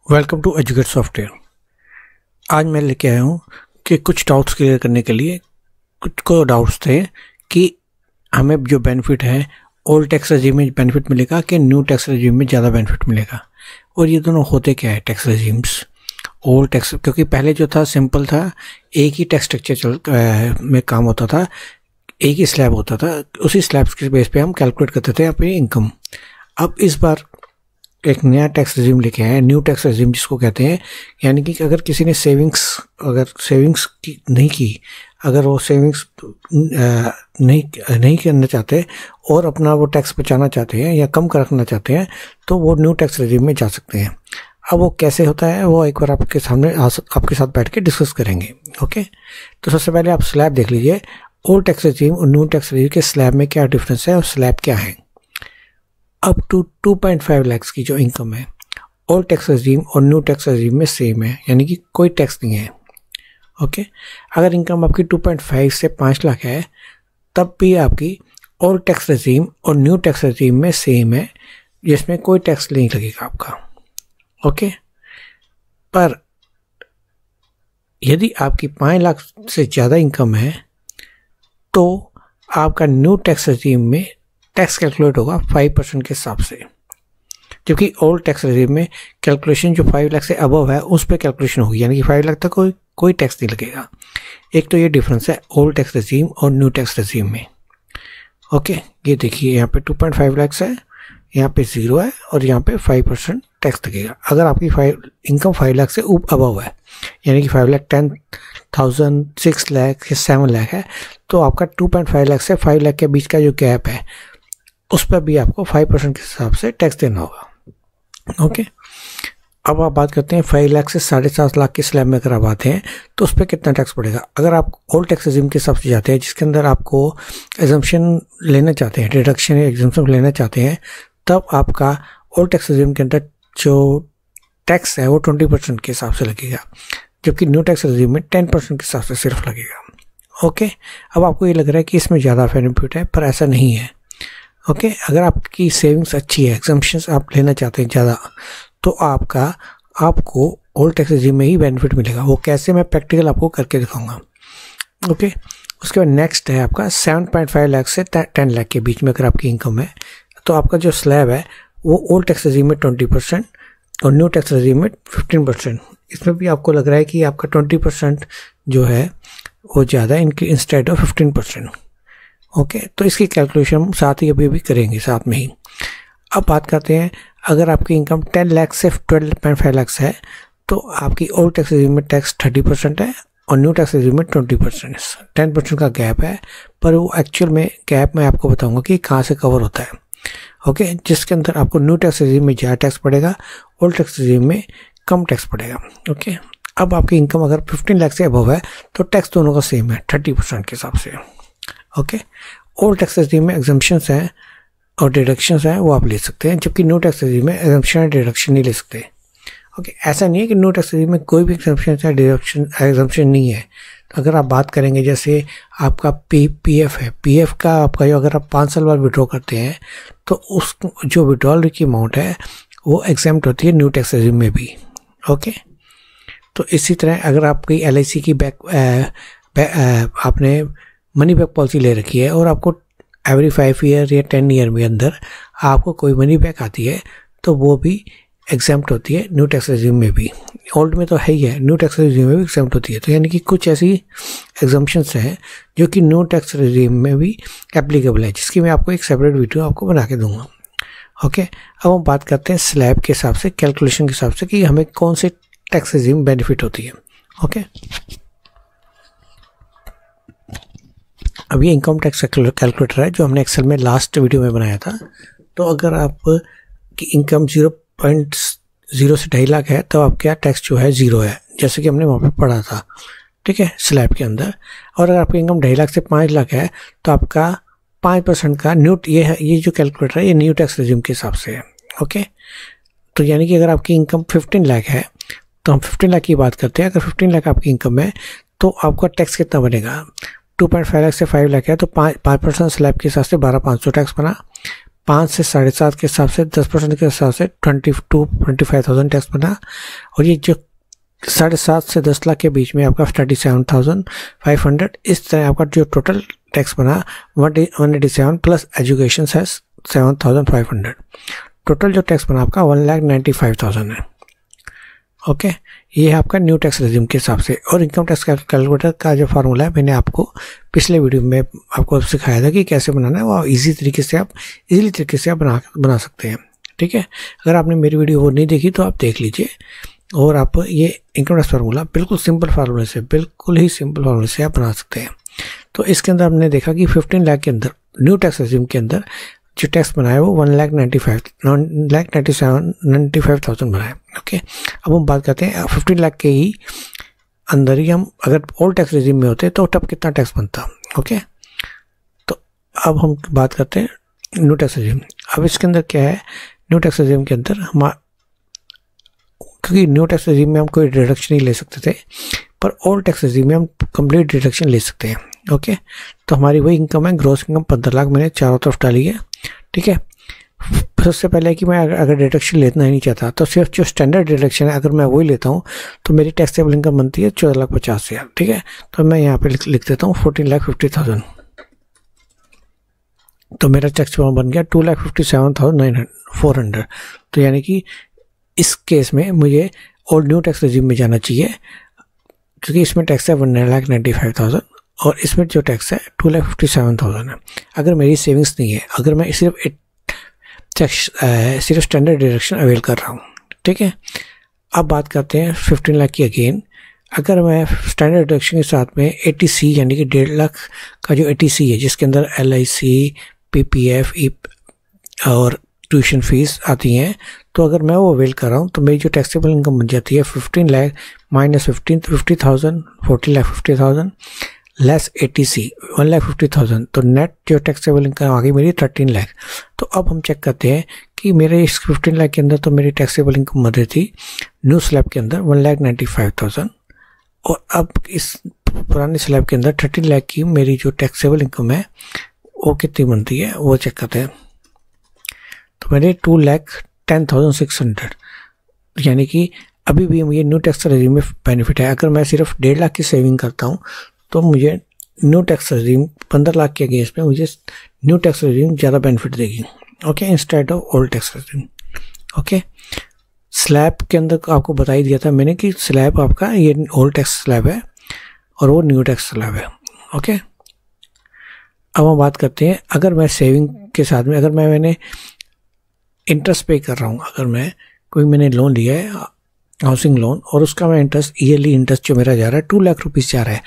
Welcome to educate software. आज मैं लेके आया हूँ कि कुछ डाउट्स क्लियर करने के लिए कुछ को डाउट्स थे कि हमें जो बेनिफिट है ओल्ड टैक्स रेजिम में बेनिफिट मिलेगा कि न्यू टैक्स रेजिम में ज़्यादा बेनिफिट मिलेगा, और ये दोनों होते क्या है टैक्स रेजिम्स। ओल्ड टैक्स क्योंकि पहले जो था सिंपल था, एक ही टैक्स स्ट्रक्चर में काम होता था, एक ही स्लैब होता था, उसी स्लैब के बेस पे हम कैलकुलेट करते थे अपनी इनकम। अब इस बार एक नया टैक्स रेजिम लेके आए हैं, न्यू टैक्स रेजिम जिसको कहते हैं। यानी कि अगर किसी ने सेविंग्स नहीं की, अगर वो सेविंग्स नहीं करना चाहते और अपना वो टैक्स बचाना चाहते हैं या कम कर रखना चाहते हैं, तो वो न्यू टैक्स रेजिम में जा सकते हैं। अब वो कैसे होता है वो एक बार आपके सामने आपके साथ बैठ के डिस्कस करेंगे। ओके, तो सबसे पहले आप स्लैब देख लीजिए। ओल्ड टैक्स रेजिम और न्यू टैक्स रेजिम के स्लैब में क्या डिफरेंस है और स्लैब क्या है। अप टू 2.5 लाख की जो इनकम है ओल्ड टैक्स रेजिम और न्यू टैक्स रेजिम में सेम है, यानी कि कोई टैक्स नहीं है। ओके, अगर इनकम आपकी 2.5 से 5 लाख है तब भी आपकी ओल्ड टैक्स रेजिम और न्यू टैक्स रेजिम में सेम है, जिसमें कोई टैक्स नहीं लगेगा आपका। ओके, पर यदि आपकी 5 लाख से ज़्यादा इनकम है तो आपका न्यू टैक्स रेजिम में टैक्स कैलकुलेट होगा 5% के हिसाब से, जबकि ओल्ड टैक्स रेजिम में कैलकुलेशन जो 5 लाख से अबव है उस पर कैलकुलेशन होगी, यानी कि 5 लाख तक कोई टैक्स नहीं लगेगा। एक तो ये डिफरेंस है ओल्ड टैक्स रेजिम और न्यू टैक्स रेजिम में। ओके, ये देखिए यहाँ पे 2.5 लाख है, यहाँ पे 0 है और यहाँ पे 5% टैक्स लगेगा। अगर आपकी इनकम 5 लाख से अबव है, यानी कि 5 लाख 10,000, 6 लाख या 7 लाख है, तो आपका 2.5 लाख से 5 लाख के बीच का जो गैप है उस पर भी आपको 5% के हिसाब से टैक्स देना होगा। ओके, अब आप बात करते हैं 5 लाख से 7.5 लाख के स्लैब में अगर आप आते हैं तो उस पर कितना टैक्स पड़ेगा। अगर आप ओल्ड टैक्स रेजिम के हिसाब से जाते हैं, जिसके अंदर आपको एग्जम्पशन लेना चाहते हैं, डिडक्शन या एग्जम्पशन लेना चाहते हैं, तब आपका ओल्ड टैक्स रेजिम के अंदर जो टैक्स है वो 20% के हिसाब से लगेगा, जबकि न्यू टैक्स रेजिम में 10% के हिसाब से सिर्फ लगेगा। ओके, अब आपको ये लग रहा है कि इसमें ज़्यादा बेनिफिट है, पर ऐसा नहीं है। ओके, अगर आपकी सेविंग्स अच्छी है, एग्जम्पशंस आप लेना चाहते हैं ज़्यादा, तो आपको ओल्ड टैक्स रेजिम में ही बेनिफिट मिलेगा। वो कैसे, मैं प्रैक्टिकल आपको करके दिखाऊंगा। ओके, उसके बाद नेक्स्ट है आपका 7.5 लाख से 10 लाख के बीच में अगर आपकी इनकम है, तो आपका जो स्लैब है वो ओल्ड टैक्स रेजिम में 20% और न्यू टैक्स रेजिम में 15%। इसमें भी आपको लग रहा है कि आपका 20% जो है वो ज़्यादा इंस्टेड ऑफ 15%। ओके, तो इसकी कैलकुलेशन साथ ही अभी करेंगे साथ में ही। अब बात करते हैं, अगर आपकी इनकम 10 लाख से 12.5 लाख है तो आपकी ओल्ड टैक्स रेजिम में टैक्स 30% है और न्यू टैक्स रेजिम में 20%। 10% का गैप है, पर वो एक्चुअल में गैप मैं आपको बताऊंगा कि कहाँ से कवर होता है। ओके, जिसके अंदर आपको न्यू टैक्स रेजिम में ज़्यादा टैक्स पड़ेगा, ओल्ड टैक्स रेजिम में कम टैक्स पड़ेगा। ओके, अब आपकी इनकम अगर 15 लाख से अबव है तो टैक्स दोनों का सेम है 30% के हिसाब से। ओके, ओल्ड टैक्स रेजिम में एग्जम्पशंस हैं और डिडक्शंस हैं, वो आप ले सकते हैं, जबकि न्यू टैक्स रेजिम में एग्जम्पशन और डिडक्शन नहीं ले सकते। ओके, ऐसा नहीं है कि न्यू टैक्स रेजिम में कोई भी एग्जम्पशन या एग्जम्पशन नहीं है। तो अगर आप बात करेंगे, जैसे आपका पीएफ है, पीएफ का आपका जो अगर आप 5 साल बाद विड्रॉ करते हैं तो उस जो विड्रॉल की अमाउंट है वो एग्जेम्प्ट होती है न्यू टैक्स रेजिम में भी। ओके, तो इसी तरह अगर आपकी LIC की आपने मनी बैक पॉलिसी ले रखी है और आपको एवरी 5 ईयर या 10 ईयर में अंदर आपको कोई मनी बैक आती है, तो वो भी एग्जेम्प्ट होती है न्यू टैक्स रेजिम में भी। ओल्ड में तो है ही है, न्यू टैक्स रेजिम में भी एग्जेम्प्ट होती है। तो यानी कि कुछ ऐसी एग्जम्पशंस हैं जो कि न्यू टैक्स रेजिम में भी एप्लीकेबल है, जिसकी मैं आपको एक सेपरेट वीडियो आपको बना के दूंगा। ओके, अब हम बात करते हैं स्लैब के हिसाब से, कैलकुलेशन के हिसाब से कि हमें कौन से टैक्स रेजिम बेनिफिट होती है। ओके, अब ये इनकम टैक्स कैलकुलेटर है जो हमने एक्सेल में लास्ट वीडियो में बनाया था। तो अगर आप की इनकम 0.0 से 2.5 लाख है तो आपका टैक्स जो है 0 है, जैसे कि हमने वहाँ पे पढ़ा था। ठीक है, स्लैब के अंदर। और अगर आपकी इनकम 2.5 लाख से 5 लाख है तो आपका 5% का ये जो कैलकुलेटर है ये न्यू टैक्स रेजिम के हिसाब से है। ओके, तो यानी कि अगर आपकी इनकम 15 लाख है तो हम 15 लाख की बात करते हैं। अगर 15 लाख आपकी इनकम है तो आपका टैक्स कितना बनेगा। 2.5 लाख से 5 लाख है तो 5% स्लैब के हिसाब से 12,500 टैक्स बना। 5 से 7.5 के हिसाब से 10% के हिसाब से 25,000 टैक्स बना। और ये जो 7.5 से 10 लाख के बीच में आपका 37,500, इस तरह आपका जो टोटल टैक्स बना 187 प्लस एजुकेशन है 7,500। टोटल जो टैक्स बना आपका 1,95,000 है। ओके, ये है आपका न्यू टैक्स रेजिम के हिसाब से। और इनकम टैक्स कैलकुलेटर का जो फार्मूला है मैंने आपको पिछले वीडियो में आपको सिखाया था कि कैसे बनाना है, वो इजी तरीके से आप बना सकते हैं। ठीक है, अगर आपने मेरी वीडियो वो नहीं देखी तो आप देख लीजिए। और आप ये इनकम टैक्स फार्मूला बिल्कुल सिंपल फार्मूले से आप बना सकते हैं। तो इसके अंदर हमने देखा कि 15 लाख के अंदर न्यू टैक्स रेजिम के अंदर जो टैक्स बनाया वो 1,95,000 बनाया। ओके, अब हम बात करते हैं 15 लाख के ही अंदर ही हम अगर ओल्ड टैक्स रेजिम में होते तो तब कितना टैक्स बनता। ओके, तो अब हम बात करते हैं न्यू टैक्स रेजिम। अब इसके अंदर क्या है, न्यू टैक्स रेजिम के अंदर क्योंकि न्यू टैक्स रेजिम में हम कोई डिडक्शन नहीं ले सकते थे, पर ओल्ड टैक्स रेजिम में हम कंप्लीट डिडक्शन ले सकते हैं। ओके, तो हमारी वही इनकम है, ग्रॉस इनकम 15 लाख मैंने चारों तरफ डाली है। ठीक है, सबसे पहले कि मैं अगर डिडक्शन लेना ही नहीं चाहता तो सिर्फ जो स्टैंडर्ड डिडक्शन है अगर मैं वही लेता हूँ तो मेरी टैक्सेबल इनकम बनती है 14,50,000। ठीक है, तो मैं यहाँ पे लिख देता हूँ 14,50,000। तो मेरा टैक्स बन गया 2,57,400। तो यानी कि इस केस में मुझे ओल्ड न्यू टैक्स रेजिम में जाना चाहिए, क्योंकि इसमें टैक्स है 1,95,000 और इसमें जो टैक्स है 2,57,000 है। अगर मेरी सेविंग्स नहीं है, अगर मैं सिर्फ स्टैंडर्ड डिडक्शन अवेल कर रहा हूँ। ठीक है, अब बात करते हैं 15 लाख की अगेन। अगर मैं स्टैंडर्ड डिडक्शन के साथ में 80C यानी कि 1.5 लाख का जो 80C है जिसके अंदर LIC, PPF और ट्यूशन फीस आती हैं, तो अगर मैं वो अवेल कर रहा हूँ तो मेरी जो टैक्सेबल इनकम बन जाती है 15 लाख माइनस 50,000 14,50,000 लेस 80C 1,50,000। तो नेट जो टैक्सेबल इनकम आ गई मेरी 13 लाख। तो अब हम चेक करते हैं कि मेरे इस 15 लाख के अंदर तो मेरी टैक्सेबल इनकम बन रही थी न्यू स्लैब के अंदर 1,95,000, और अब इस पुराने स्लैब के अंदर 13 लाख की मेरी जो टैक्सेबल इनकम है वो कितनी बनती है वो चेक करते हैं। तो मेरे 2,10,600, यानी कि अभी भी मुझे न्यू टैक्स रेजिम में बेनिफिट है। अगर मैं सिर्फ 1.5 लाख की सेविंग करता हूँ तो मुझे न्यू टैक्स रेजिम 15 लाख के अगेंस्ट में मुझे न्यू टैक्स रेजिम ज़्यादा बेनिफिट देगी। Okay, instead of old tax regime. Okay, slab के अंदर आपको बता ही दिया था मैंने कि स्लैब आपका ये ओल्ड टैक्स स्लैब है और वो न्यू टैक्स स्लैब है। ओके, अब हम बात करते हैं अगर मैं सेविंग के साथ में अगर मैंने इंटरेस्ट पे कर रहा हूँ, अगर मैंने लोन लिया है हाउसिंग लोन और उसका मैं इंटरेस्ट ईयरली इंटरेस्ट जो मेरा जा रहा है 2 लाख रुपीज़ जा रहा है,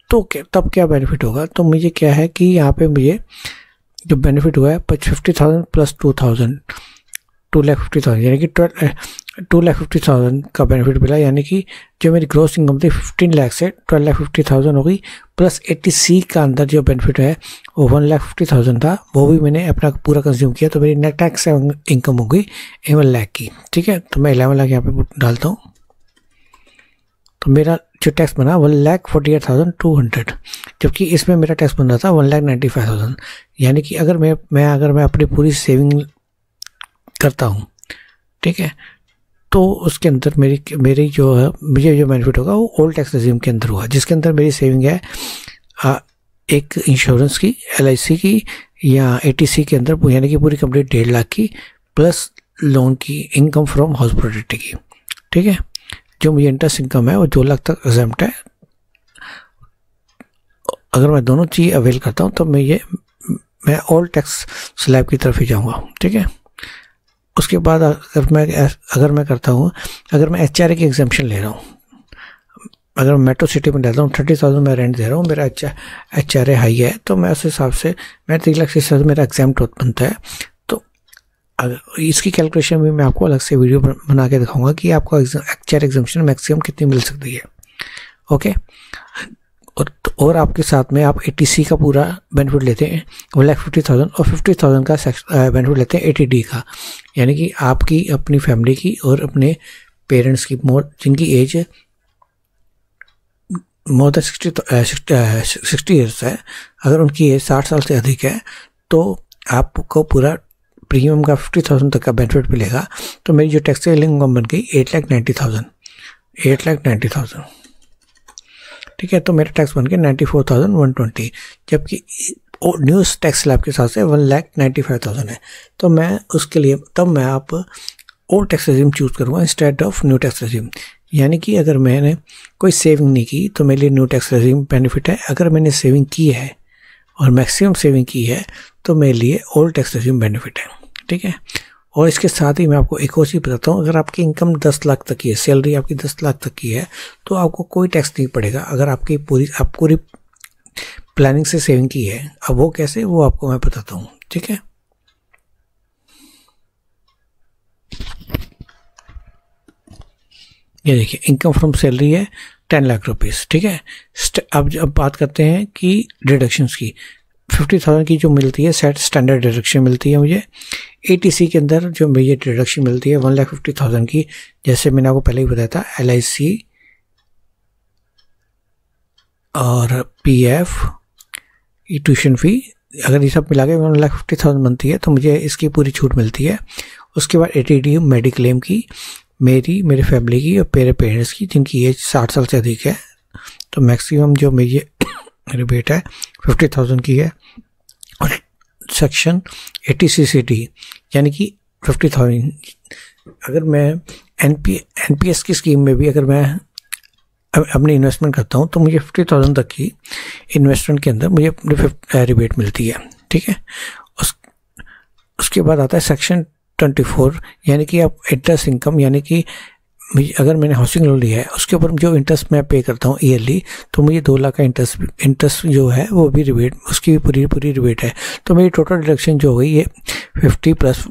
तो तब क्या बेनिफिट होगा। तो मुझे क्या है कि यहाँ पे मुझे जो बेनिफिट हुआ है 50,000 प्लस 2,50,000 यानी कि 2,50,000 का बेनिफिट मिला। यानी कि जो मेरी ग्रॉस इनकम थी 15 लाख से 12,50,000 हो गई, प्लस 80C का अंदर जो बेनिफिट है वो 1,50,000 था, वो भी मैंने अपना पूरा कंज्यूम किया। तो मेरी नेट टैक्स इनकम हो गई 11 लाख की। ठीक है, तो मैं 11 लाख यहाँ पे डालता हूँ, तो मेरा जो टैक्स बना 1,48,200, जबकि इसमें मेरा टैक्स बन रहा था 1,95,000। यानी कि अगर मैं अपनी पूरी सेविंग करता हूँ, ठीक है, तो उसके अंदर मेरी जो है मुझे जो बेनिफिट होगा वो ओल्ड टैक्स रेजिम के अंदर हुआ, जिसके अंदर मेरी सेविंग है एक इंश्योरेंस की LIC की या 80C के अंदर, यानी कि पूरी कंप्लीट 1.5 लाख की प्लस लोन की इनकम फ्रॉम हाउस प्रोपर्टी की। ठीक है, जो मुझे इंटरेस्ट इनकम है वो 2 लाख तक एग्जम्प्ट है। अगर मैं दोनों चीज़ अवेल करता हूँ तो मैं ओल्ड टैक्स स्लैब की तरफ ही जाऊँगा। ठीक है, उसके बाद अगर मैं करता हूँ, अगर मैं HRA की एग्जाम्पशन ले रहा हूँ, अगर मैं मेट्रो सिटी में रहता हूँ 30,000 मैं रेंट दे रहा हूँ, मेरा HRA हाई है, तो मैं उस हिसाब से मैं 3,60,000 मेरा एग्जाम्प्ट बनता है। तो इसकी कैलकुलेशन भी मैं आपको अलग से वीडियो बना के दिखाऊंगा कि आपको HRA एग्जाम्पशन मैक्सिमम कितनी मिल सकती है। ओके, और आपके साथ में आप 80C का पूरा बेनिफिट लेते हैं 1,50,000 और 50,000 का बेनिफिट लेते हैं 80D का, यानी कि आपकी अपनी फैमिली की और अपने पेरेंट्स की जिनकी एज मोर देन 60 ईयर्स है, अगर उनकी एज 60 साल से अधिक है तो आपको पूरा प्रीमियम का 50,000 तक का बेनिफिट मिलेगा, तो मेरी जो टैक्सेबल इनकम बन गई 8,90,000। ठीक है, तो मेरा टैक्स बन गया 94,120, जबकि न्यू टैक्स स्लैब के साथ से 1,95,000 है। तो मैं उसके लिए तब मैं आप ओल्ड टैक्स रेजिम चूज़ करूँगा instead of new tax regime. यानी कि अगर मैंने कोई सेविंग नहीं की तो मेरे लिए न्यू टैक्स रेजिम बेनिफिट है, अगर मैंने सेविंग की है और मैक्सिमम सेविंग की है तो मेरे लिए ओल्ड टैक्स रेजिम बेनिफिट है। ठीक है, और इसके साथ ही मैं आपको एक और चीज़ बताता हूँ, अगर आपकी इनकम 10 लाख तक की है, सैलरी आपकी 10 लाख तक की है, तो आपको कोई टैक्स नहीं पड़ेगा अगर आप पूरी प्लानिंग से सेविंग की है। अब वो कैसे, वो आपको मैं बताता हूँ। ठीक है, ये देखिए इनकम फ्रॉम सैलरी है 10 लाख रुपीज़। ठीक है, अब बात करते हैं कि डिडक्शंस की। 50,000 की जो मिलती है सेट स्टैंडर्ड डिडक्शन मिलती है मुझे। ATC के अंदर जो मुझे डिडक्शन मिलती है 1,50,000 की, जैसे मैंने आपको पहले ही बताया था, LIC और PF, ट्यूशन फी, अगर ये सब मिला के 1,50,000 बनती है तो मुझे इसकी पूरी छूट मिलती है। उसके बाद ATD मेडिक्लेम की, मेरे फैमिली की और मेरे पेरेंट्स की जिनकी एज 60 साल से अधिक है, तो मैक्सिमम जो मेरी रिबेट है 50,000 की है। और सेक्शन 80CCD यानी कि 50,000, अगर मैं NPS की स्कीम में भी अगर मैं अपनी इन्वेस्टमेंट करता हूँ तो मुझे 50,000 तक की इन्वेस्टमेंट के अंदर मुझे रिबेट मिलती है। ठीक है, उसके बाद आता है सेक्शन 24 यानी कि आप इंटरेस्ट इनकम, यानी कि अगर मैंने हाउसिंग लोन लिया है उसके ऊपर जो इंटरेस्ट मैं पे करता हूँ ईयरली, तो मुझे 2 लाख का इंटरेस्ट जो है वो भी रिबेट, उसकी भी पूरी रिबेट है। तो मेरी टोटल डिडक्शन जो हो गई ये 50 plus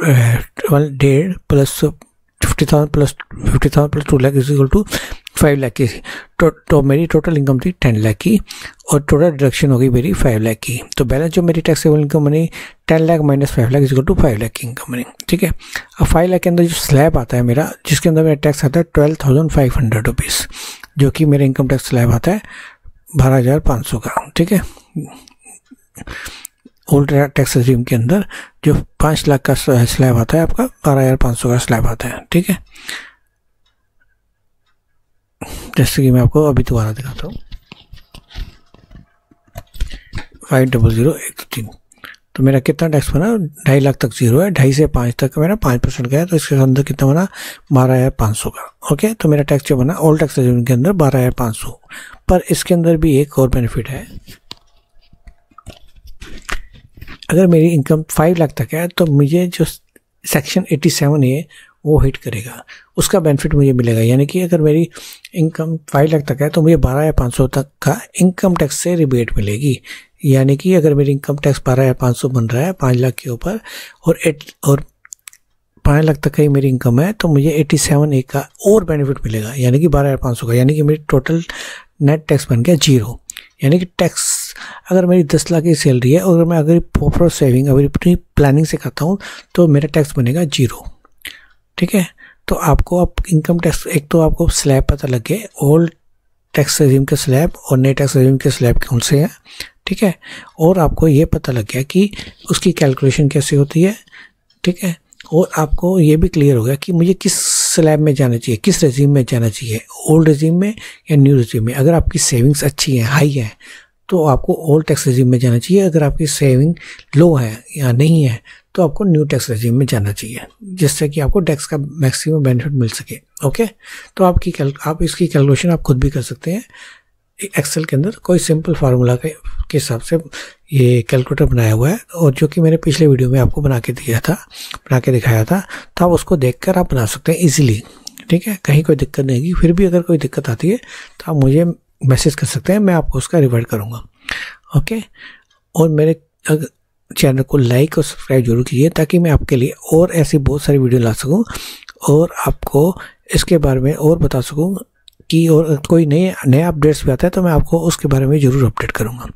1.5 plus 50,000 plus 2 lakh is equal to 5 lakh की। तो मेरी टोटल इनकम थी 10 लाख की और टोटल डिडक्शन हो गई मेरी 5 लाख की। तो बैलेंस जो मेरी टैक्सेबल इनकम बनी 10 lakh minus 5 lakh is equal to 5 lakh की इनकम बनी। ठीक है, अब 5 लाख के अंदर जो स्लैब आता है मेरा, जिसके अंदर मेरा टैक्स आता है 12,500 रुपीज़, जो कि मेरा इनकम टैक्स स्लैब आता है 12,500 का। ठीक है, ओल्ड टैक्स रेजिम के अंदर जो 5 लाख का स्लैब आता है आपका 12,500 का स्लैब आता है। ठीक है, जैसे कि मैं आपको अभी दोबारा दिखाता हूँ 5,0,0,1,3। तो मेरा कितना टैक्स बना, 2.5 लाख तक जीरो है, 2.5 से 5 तक मेरा 5% का है, तो इसके अंदर कितना बना 12,500 का। ओके, तो मेरा टैक्स जो बना ओल्ड टैक्स रेजिम के अंदर 12,500। पर इसके अंदर भी एक और बेनिफिट है, अगर मेरी इनकम 5 लाख तक है तो मुझे जो सेक्शन 87A वो हिट करेगा, उसका बेनिफिट मुझे मिलेगा। यानी कि अगर मेरी इनकम 5 लाख तक है तो मुझे 12,500 तक का इनकम टैक्स से रिबेट मिलेगी। यानी कि अगर मेरी इनकम टैक्स 12,500 बन रहा है 5 लाख के ऊपर और 5 लाख तक का ही मेरी इनकम है, तो मुझे 87A का और बेनिफिट मिलेगा, यानी कि 12,500 का। यानी कि मेरी टोटल नेट टैक्स बन गया 0। यानी कि टैक्स अगर मेरी 10 लाख की सैलरी है और मैं अगर प्रॉपर सेविंग अगर अपनी प्लानिंग से करता हूँ तो मेरा टैक्स बनेगा 0। ठीक है, तो आपको अब इनकम टैक्स, एक तो आपको स्लैब पता लग गया ओल्ड टैक्स रेजिम के स्लैब और नए टैक्स रेजिम के स्लैब कौन से हैं। ठीक है, और आपको ये पता लग गया कि उसकी कैलकुलेशन कैसे होती है। ठीक है, और आपको ये भी क्लियर हो गया कि मुझे किस स्लैब में जाना चाहिए, किस रेजिम में जाना चाहिए, ओल्ड रेजिम में या न्यू रेजिम में। अगर आपकी सेविंग्स अच्छी हैं, हाई है, तो आपको ओल्ड टैक्स रेजिम में जाना चाहिए। अगर आपकी सेविंग लो है या नहीं है तो आपको न्यू टैक्स रेजिम में जाना चाहिए, जिससे कि आपको टैक्स का मैक्सिमम बेनिफिट मिल सके। ओके, तो आप इसकी कैलकुलेशन आप खुद भी कर सकते हैं। एक्सेल के अंदर कोई सिंपल फार्मूला के हिसाब से ये कैलकुलेटर बनाया हुआ है, और जो कि मैंने पिछले वीडियो में आपको बना के दिखाया था, तो आप उसको देखकर आप बना सकते हैं इजीली। ठीक है, कहीं कोई दिक्कत नहीं होगी। फिर भी अगर कोई दिक्कत आती है तो आप मुझे मैसेज कर सकते हैं, मैं आपको उसका रिवर्ट करूँगा। ओके, और मेरे चैनल को लाइक और सब्सक्राइब जरूर कीजिए ताकि मैं आपके लिए और ऐसी बहुत सारी वीडियो ला सकूं और आपको इसके बारे में और बता सकूं कि और कोई नए अपडेट्स भी आता है तो मैं आपको उसके बारे में ज़रूर अपडेट करूंगा।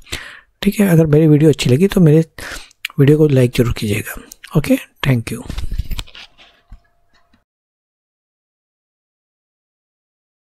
ठीक है, अगर मेरी वीडियो अच्छी लगी तो मेरे वीडियो को लाइक ज़रूर कीजिएगा। Okay, thank you.